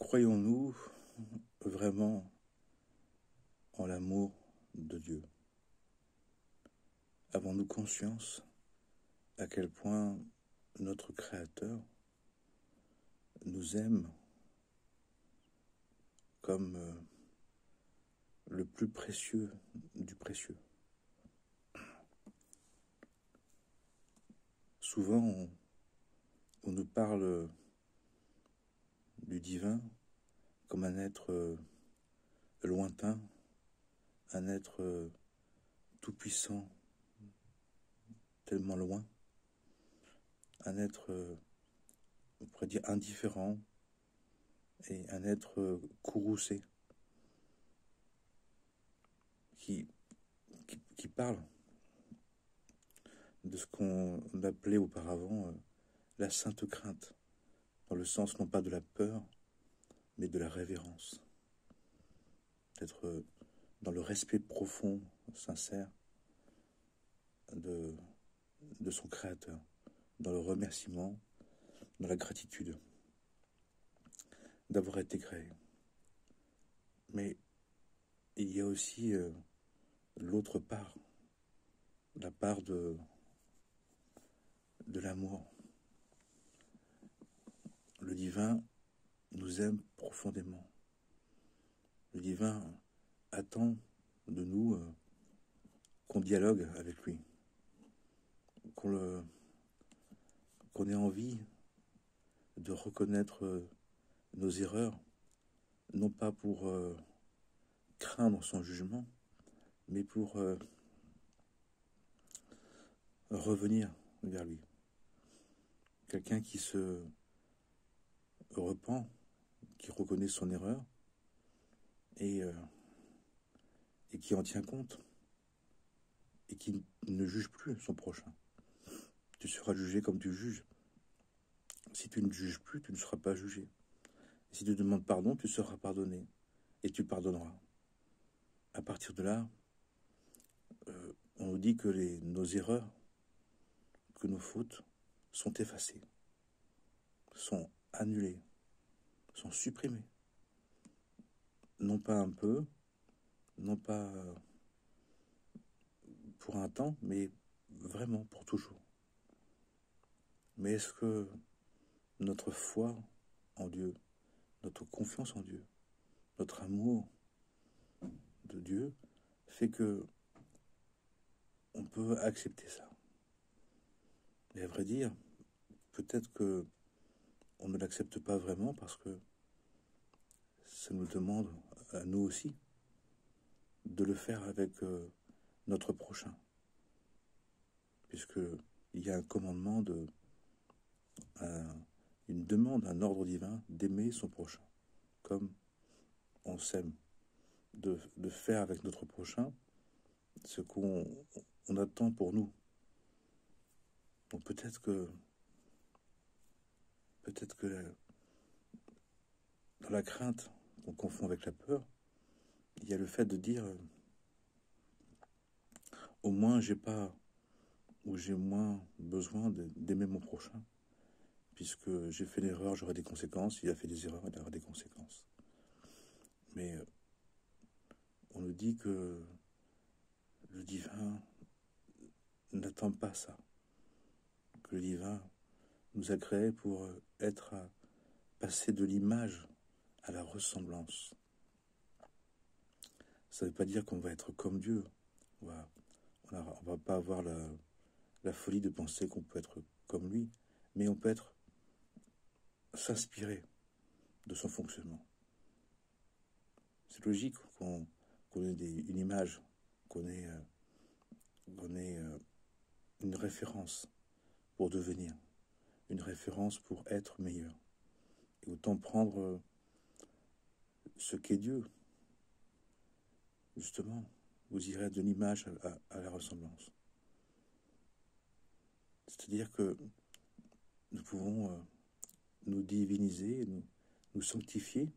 Croyons-nous vraiment en l'amour de Dieu? Avons-nous conscience à quel point notre Créateur nous aime comme le plus précieux du précieux? Souvent, on nous parle du divin comme un être lointain, un être tout-puissant, tellement loin, un être, on pourrait dire, indifférent, et un être courroucé, qui parle de ce qu'on appelait auparavant la sainte crainte, dans le sens non pas de la peur, mais de la révérence. D'être dans le respect profond, sincère de son Créateur, dans le remerciement, dans la gratitude d'avoir été créé. Mais il y a aussi l'autre part, la part de l'amour. Le divin nous aime profondément. Le divin attend de nous qu'on dialogue avec lui, qu'on ait envie de reconnaître nos erreurs, non pas pour craindre son jugement, mais pour revenir vers lui. Quelqu'un qui se repent, qui reconnaît son erreur et qui en tient compte et qui ne juge plus son prochain. Tu seras jugé comme tu juges. Si tu ne juges plus, tu ne seras pas jugé. Si tu demandes pardon, tu seras pardonné et tu pardonneras. À partir de là, on nous dit que nos erreurs, que nos fautes sont effacées, sont annulées, sont supprimées. Non pas un peu, non pas pour un temps, mais vraiment pour toujours. Mais est-ce que notre foi en Dieu, notre confiance en Dieu, notre amour de Dieu fait que on peut accepter ça? Et à vrai dire, peut-être que on ne l'accepte pas vraiment parce que ça nous demande à nous aussi de le faire avec notre prochain, puisque il y a un commandement une demande, un ordre divin d'aimer son prochain, comme on s'aime, de faire avec notre prochain ce qu'on attend pour nous. Donc peut-être que dans la crainte qu'on confond avec la peur, il y a le fait de dire au moins j'ai moins besoin d'aimer mon prochain, puisque j'ai fait l'erreur, j'aurai des conséquences, il a fait des erreurs, il aura des conséquences. Mais on nous dit que le divin n'attend pas ça, que le divin nous a créés pour passer de l'image à la ressemblance. Ça ne veut pas dire qu'on va être comme Dieu. On va pas avoir la folie de penser qu'on peut être comme lui, mais on peut s'inspirer de son fonctionnement. C'est logique qu'on ait une image, qu'on ait une référence pour devenir, une référence pour être meilleur. Et autant prendre ce qu'est Dieu. Justement, vous irez de l'image à la ressemblance. C'est-à-dire que nous pouvons nous diviniser, nous sanctifier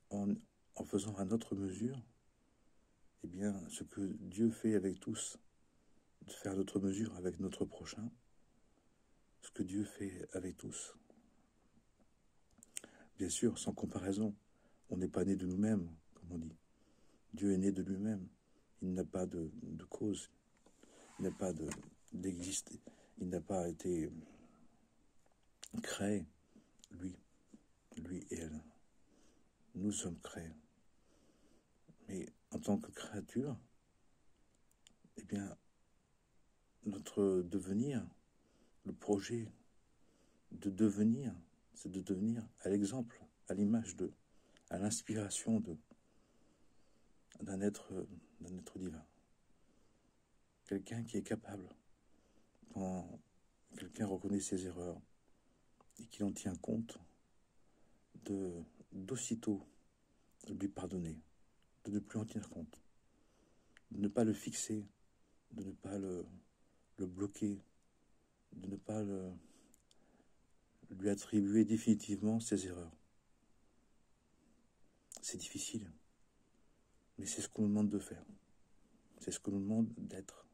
en faisant à notre mesure ce que Dieu fait avec tous, de faire à notre mesure avec notre prochain, ce que Dieu fait avec tous. Bien sûr, sans comparaison. On n'est pas né de nous-mêmes, comme on dit. Dieu est né de lui-même. Il n'a pas de cause. Il n'a pas d'exister. Il n'a pas été créé, lui et elle. Nous sommes créés. Mais en tant que créature, eh bien, notre devenir, le projet de devenir, c'est de devenir à l'exemple, à l'image de, à l'inspiration d'un être divin. Quelqu'un qui est capable, quand quelqu'un reconnaît ses erreurs et qu'il en tient compte, d'aussitôt lui pardonner, de ne plus en tenir compte, de ne pas le fixer, de ne pas le bloquer, de ne pas lui attribuer définitivement ses erreurs. C'est difficile, mais c'est ce qu'on nous demande de faire. C'est ce qu'on nous demande d'être.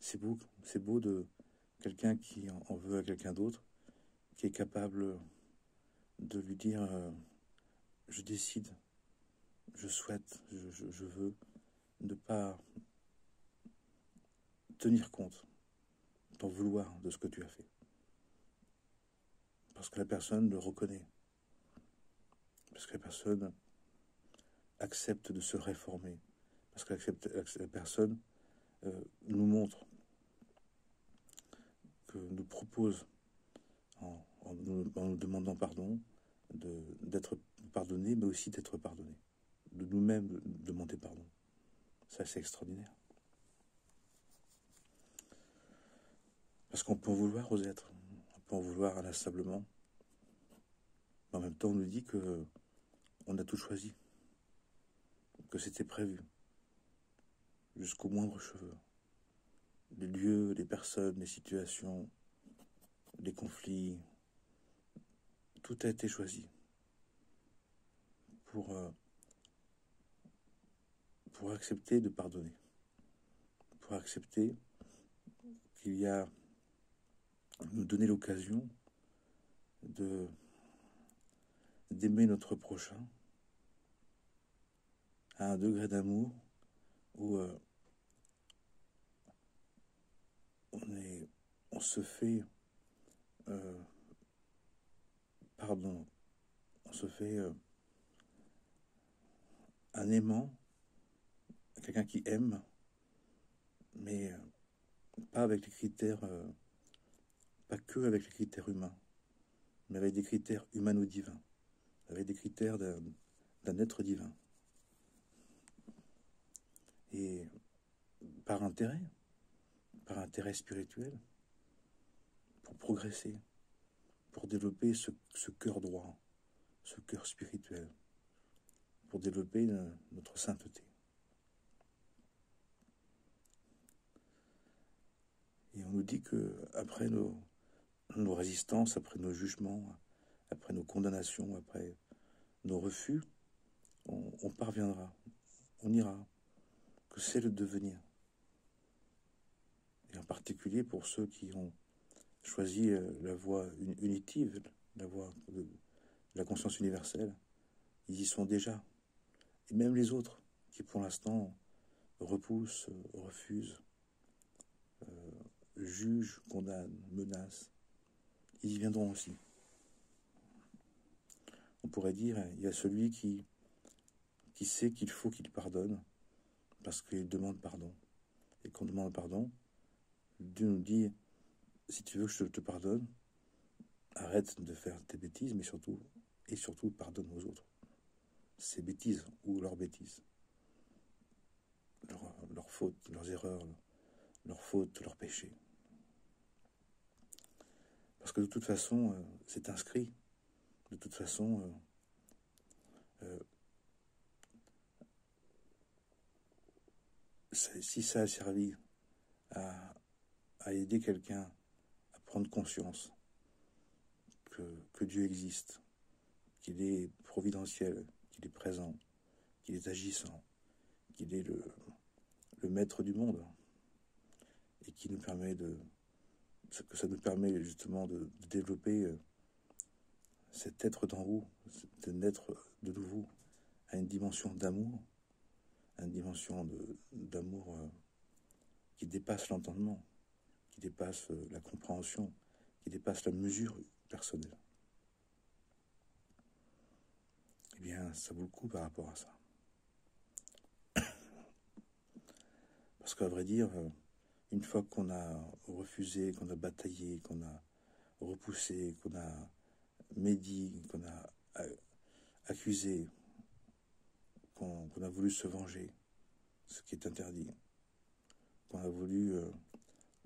C'est beau de quelqu'un qui en veut à quelqu'un d'autre, qui est capable de lui dire je décide, je souhaite, je veux ne pas tenir compte, t'en vouloir de ce que tu as fait. Parce que la personne le reconnaît. Parce que la personne accepte de se réformer. Parce que la personne nous montre, que nous propose, en nous demandant pardon, d'être pardonné, mais aussi d'être pardonné. De nous-mêmes demander pardon. Ça, c'est extraordinaire. Parce qu'on peut en vouloir aux êtres. On peut en vouloir inlassablement. Mais en même temps, on nous dit que on a tout choisi. Que c'était prévu. Jusqu'au moindre cheveu. Les lieux, les personnes, les situations, les conflits, tout a été choisi pour accepter de pardonner, pour accepter qu'il y a nous donner l'occasion d'aimer notre prochain à un degré d'amour où on se fait pardon, on se fait un aimant, quelqu'un qui aime, mais pas avec les critères, pas que avec les critères humains, mais avec des critères humano-divins, avec des critères d'un être divin. Et par intérêt spirituel, pour progresser, pour développer ce cœur droit, ce cœur spirituel, pour développer notre sainteté. Et on nous dit que après nos résistances, après nos jugements, après nos condamnations, après nos refus, on parviendra, on ira, que c'est le devenir. Et en particulier pour ceux qui ont choisi la voie unitive, la voie de la conscience universelle, ils y sont déjà. Et même les autres qui pour l'instant repoussent, refusent, jugent, condamnent, menacent, ils y viendront aussi. On pourrait dire, il y a celui qui sait qu'il faut qu'il pardonne parce qu'il demande pardon. Et quand on demande pardon, Dieu nous dit, si tu veux que je te pardonne, arrête de faire tes bêtises, mais surtout pardonne aux autres. Ces bêtises ou leurs bêtises. Leurs fautes, leurs erreurs, leurs fautes, leurs péchés. Parce que de toute façon, c'est inscrit. De toute façon, si ça a servi à aider quelqu'un à prendre conscience que Dieu existe, qu'il est providentiel, qu'il est présent, qu'il est agissant, qu'il est le maître du monde, et qui nous permet que ça nous permet justement de développer cet être d'en haut, cet être de nouveau à une dimension d'amour, à une dimension d'amour qui dépasse l'entendement, qui dépasse la compréhension, qui dépasse la mesure personnelle. Eh bien, ça vaut le coup par rapport à ça. Parce qu'à vrai dire, une fois qu'on a refusé, qu'on a bataillé, qu'on a repoussé, qu'on a médit, qu'on a accusé, qu'on a voulu se venger, ce qui est interdit, qu'on a voulu,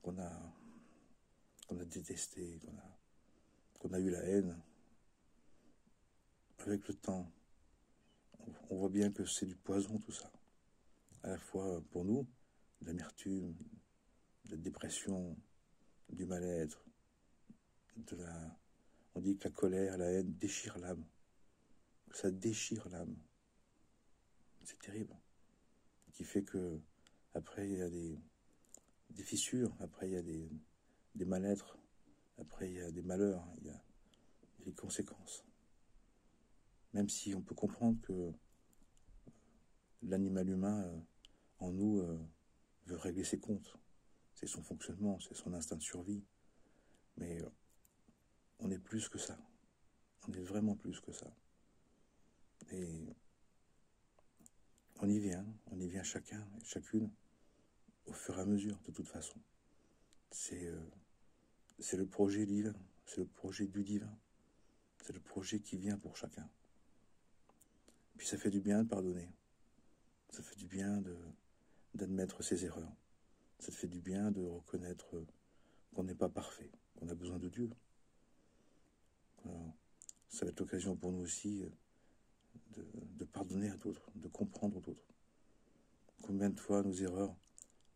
qu'on a détesté, qu'on a eu la haine, avec le temps, on voit bien que c'est du poison tout ça. À la fois pour nous, de l'amertume, de la dépression, du mal-être, on dit que la colère, la haine déchire l'âme. Ça déchire l'âme. C'est terrible. Qui fait que après il y a des fissures, après il y a des mal-être, après il y a des malheurs, il y a des conséquences. Même si on peut comprendre que l'animal humain en nous veut régler ses comptes. C'est son fonctionnement, c'est son instinct de survie. Mais on est plus que ça. On est vraiment plus que ça. Et on y vient chacun et chacune au fur et à mesure, de toute façon. C'est le projet divin, c'est le projet du divin. C'est le projet qui vient pour chacun. Puis ça fait du bien de pardonner. Ça fait du bien d'admettre ses erreurs. Ça fait du bien de reconnaître qu'on n'est pas parfait, qu'on a besoin de Dieu. Alors, ça va être l'occasion pour nous aussi de pardonner à d'autres, de comprendre d'autres. Combien de fois nos erreurs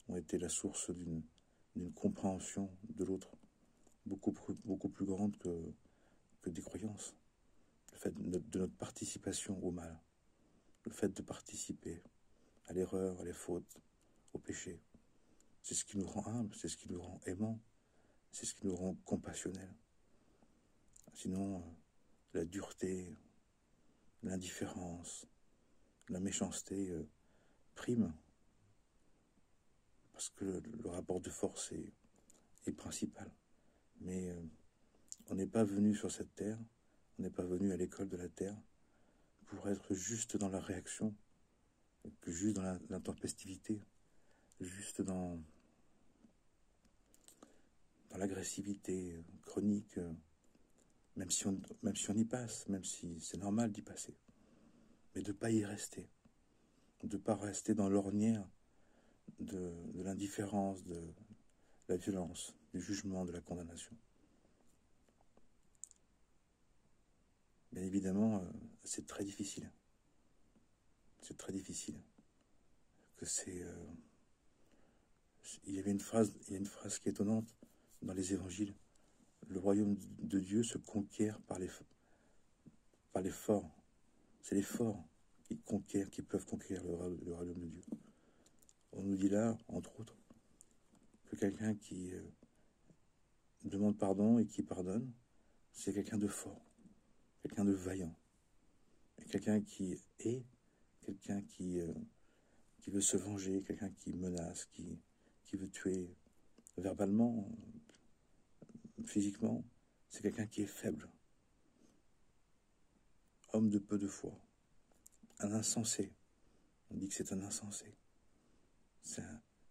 ont été la source d'une compréhension de l'autre beaucoup plus grande que des croyances. Le fait de notre participation au mal, le fait de participer à l'erreur, à les fautes, au péché. C'est ce qui nous rend humbles, c'est ce qui nous rend aimants, c'est ce qui nous rend compassionnels. Sinon, la dureté, l'indifférence, la méchanceté prime, parce que le rapport de force est principal. Mais on n'est pas venu sur cette terre, on n'est pas venu à l'école de la terre pour être juste dans la réaction, juste dans l'intempestivité, juste dans l'agressivité chronique, même si on y passe, même si c'est normal d'y passer, mais de ne pas y rester, de ne pas rester dans l'ornière de l'indifférence, de la violence, du jugement, de la condamnation. Bien évidemment, c'est très difficile. C'est très difficile. Il y a une phrase qui est étonnante dans les évangiles. Le royaume de Dieu se conquiert par les forts. C'est les forts qui peuvent conquérir le royaume de Dieu. On nous dit là, entre autres, que quelqu'un qui demande pardon et qui pardonne, c'est quelqu'un de fort, quelqu'un de vaillant, et quelqu'un qui veut se venger, quelqu'un qui menace, qui veut tuer verbalement, physiquement, c'est quelqu'un qui est faible, homme de peu de foi, un insensé. On dit que c'est un insensé. C'est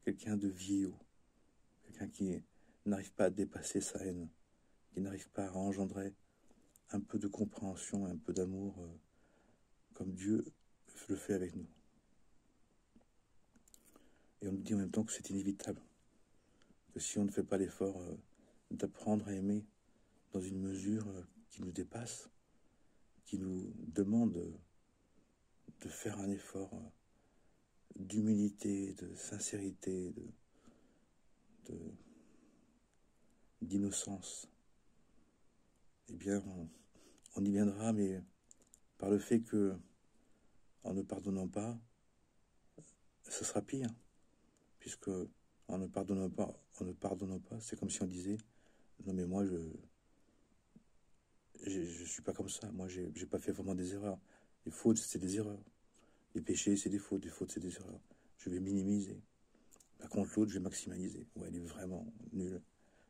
quelqu'un de vieillot, quelqu'un qui n'arrive pas à dépasser sa haine, qui n'arrive pas à engendrer un peu de compréhension, un peu d'amour, comme Dieu le fait avec nous. Et on nous dit en même temps que c'est inévitable, que si on ne fait pas l'effort d'apprendre à aimer dans une mesure qui nous dépasse, qui nous demande de faire un effort d'humilité, de sincérité, d'innocence, eh bien, on y viendra, mais par le fait que, en ne pardonnant pas, ce sera pire, puisque en ne pardonnant pas, c'est comme si on disait, non mais moi, je suis pas comme ça. Moi, j'ai pas fait vraiment des erreurs. Les fautes, c'est des erreurs. Les péchés, c'est des fautes. Les fautes, c'est des erreurs. Je vais minimiser. Par contre, l'autre, je vais maximaliser. Ouais, il est vraiment nul.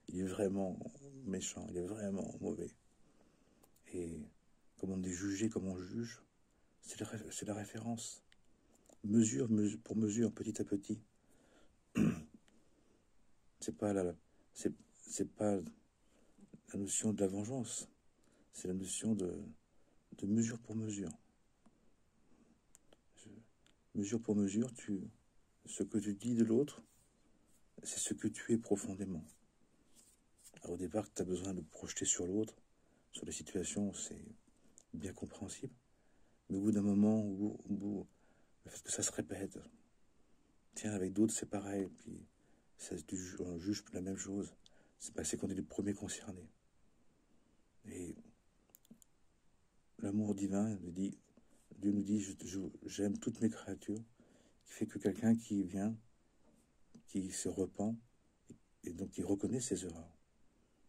Il est vraiment méchant. Il est vraiment mauvais. Et comme on est jugé, comme on juge, c'est la référence. Mesure pour mesure, petit à petit. C'est pas c'est pas la notion de la vengeance. C'est la notion de mesure pour mesure. Mesure pour mesure, ce que tu dis de l'autre, c'est ce que tu es profondément. Alors, au départ, tu as besoin de projeter sur l'autre, sur les situations, c'est bien compréhensible. Mais au bout d'un moment, le fait que ça se répète, tiens, avec d'autres, c'est pareil, puis on juge la même chose. C'est qu'on est les premiers concernés. Et l'amour divin Dieu nous dit, j'aime toutes mes créatures, qui fait que quelqu'un qui vient, qui se repent, et donc qui reconnaît ses erreurs,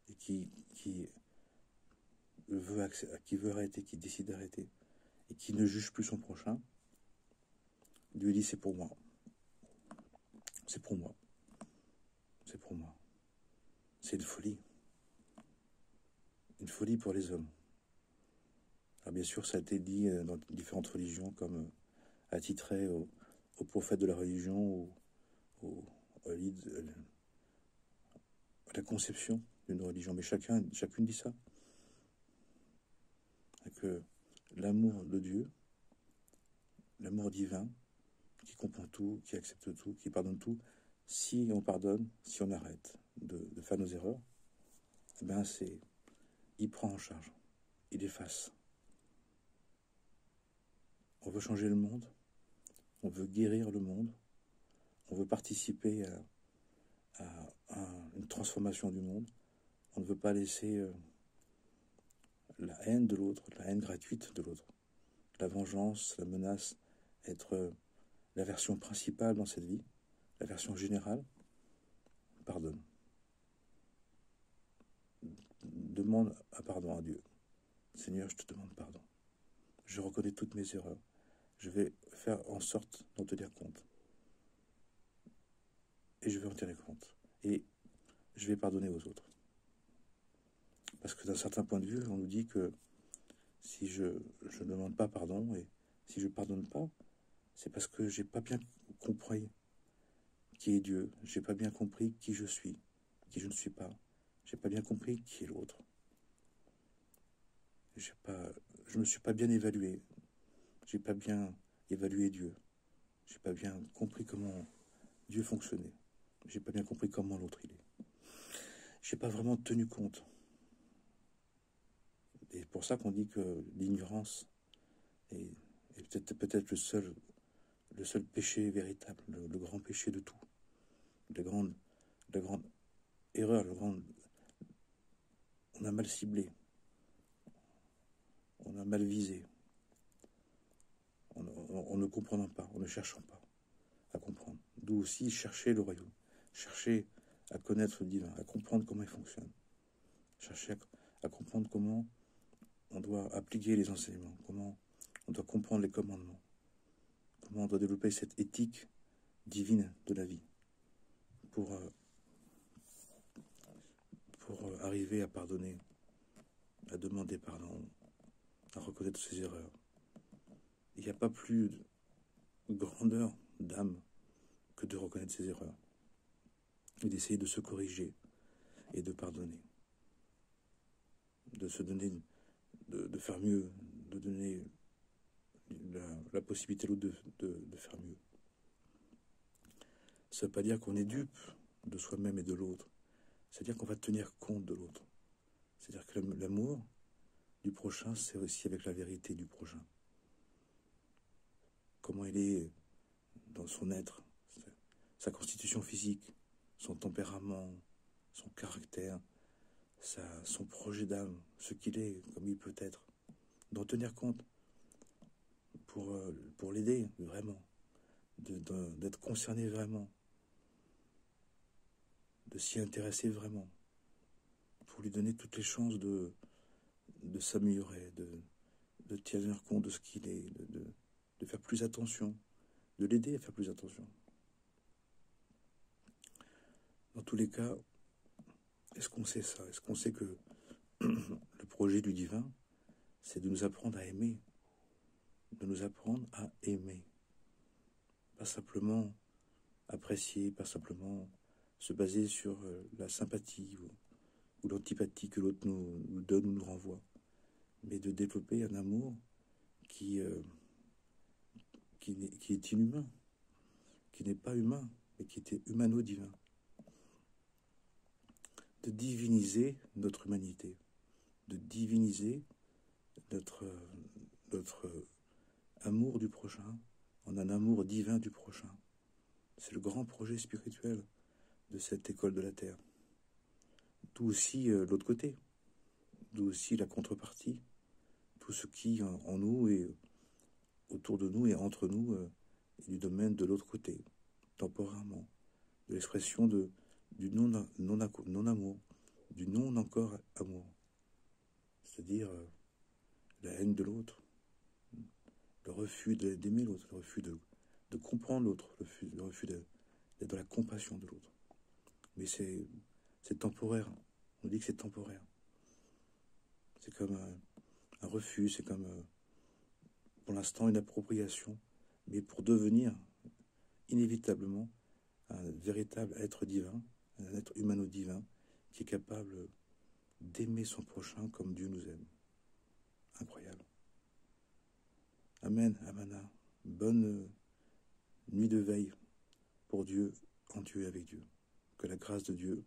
et qui veut arrêter, qui décide d'arrêter, et qui ne juge plus son prochain, Dieu dit, c'est pour moi. C'est pour moi. C'est pour moi. C'est une folie. Une folie pour les hommes. Alors bien sûr, ça a été dit dans différentes religions, comme attitré au prophète de la religion, à la conception d'une religion. Mais chacune dit ça. Que l'amour de Dieu, l'amour divin, qui comprend tout, qui accepte tout, qui pardonne tout, si on pardonne, si on arrête de faire nos erreurs, eh ben il prend en charge, il efface. On veut changer le monde, on veut guérir le monde, on veut participer à une transformation du monde. On ne veut pas laisser la haine de l'autre, la haine gratuite de l'autre, la vengeance, la menace être la version principale dans cette vie, la version générale. Pardonne. Demande pardon à Dieu. Seigneur, je te demande pardon. Je reconnais toutes mes erreurs. Je vais faire en sorte d'en tenir compte. Et je vais en tenir compte. Et je vais pardonner aux autres. Parce que d'un certain point de vue, on nous dit que si je ne demande pas pardon et si je ne pardonne pas, c'est parce que j'ai pas bien compris qui est Dieu. J'ai pas bien compris qui je suis, qui je ne suis pas. J'ai pas bien compris qui est l'autre. Je me suis pas bien évalué. J'ai pas bien évalué Dieu. J'ai pas bien compris comment Dieu fonctionnait. J'ai pas bien compris comment l'autre il est. J'ai pas vraiment tenu compte. Et c'est pour ça qu'on dit que l'ignorance est peut-être le seul péché véritable, le grand péché de tout. La grande erreur, on a mal ciblé. On a mal visé. En ne comprenant pas, en ne cherchant pas à comprendre. D'où aussi chercher le royaume, chercher à connaître le divin, à comprendre comment il fonctionne, chercher à comprendre comment on doit appliquer les enseignements, comment on doit comprendre les commandements, comment on doit développer cette éthique divine de la vie pour arriver à pardonner, à demander pardon, à reconnaître ses erreurs. Il n'y a pas plus de grandeur d'âme que de reconnaître ses erreurs et d'essayer de se corriger et de pardonner, de se donner, de faire mieux, de donner la possibilité à l'autre de faire mieux. Ça ne veut pas dire qu'on est dupe de soi-même et de l'autre. C'est-à-dire qu'on va tenir compte de l'autre. C'est-à-dire que l'amour du prochain, c'est aussi avec la vérité du prochain. Comment il est dans son être, sa constitution physique, son tempérament, son caractère, son projet d'âme, ce qu'il est, comme il peut être. D'en tenir compte pour l'aider vraiment, d'être concerné vraiment, de s'y intéresser vraiment, pour lui donner toutes les chances de s'améliorer, de tenir compte de ce qu'il est, de faire plus attention, de l'aider à faire plus attention. Dans tous les cas, est-ce qu'on sait ça? Est-ce qu'on sait que le projet du divin, c'est de nous apprendre à aimer, de nous apprendre à aimer, pas simplement apprécier, pas simplement se baser sur la sympathie ou l'antipathie que l'autre nous donne ou nous renvoie, mais de développer un amour qui est inhumain, qui n'est pas humain, mais qui était humano-divin. De diviniser notre humanité, de diviniser notre amour du prochain en un amour divin du prochain. C'est le grand projet spirituel de cette école de la Terre. D'où aussi l'autre côté, d'où aussi la contrepartie, tout ce qui en nous et autour de nous et entre nous est du domaine de l'autre côté, temporairement, de l'expression du non-amour, du non-encore amour, c'est-à-dire la haine de l'autre, le refus d'aimer l'autre, le refus de comprendre l'autre, le refus d'être dans la compassion de l'autre. Mais c'est temporaire, on dit que c'est temporaire. C'est comme un refus, c'est comme pour l'instant une appropriation, mais pour devenir inévitablement un véritable être divin, un être humano-divin, qui est capable d'aimer son prochain comme Dieu nous aime. Incroyable. Amen, Amana. Bonne nuit de veille pour Dieu, en Dieu et avec Dieu. Que la grâce de Dieu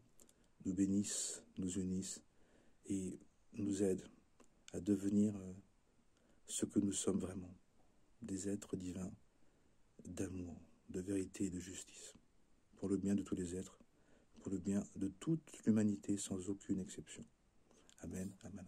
nous bénisse, nous unisse et nous aide à devenir ce que nous sommes vraiment, des êtres divins d'amour, de vérité et de justice, pour le bien de tous les êtres, pour le bien de toute l'humanité sans aucune exception. Amen, Amen.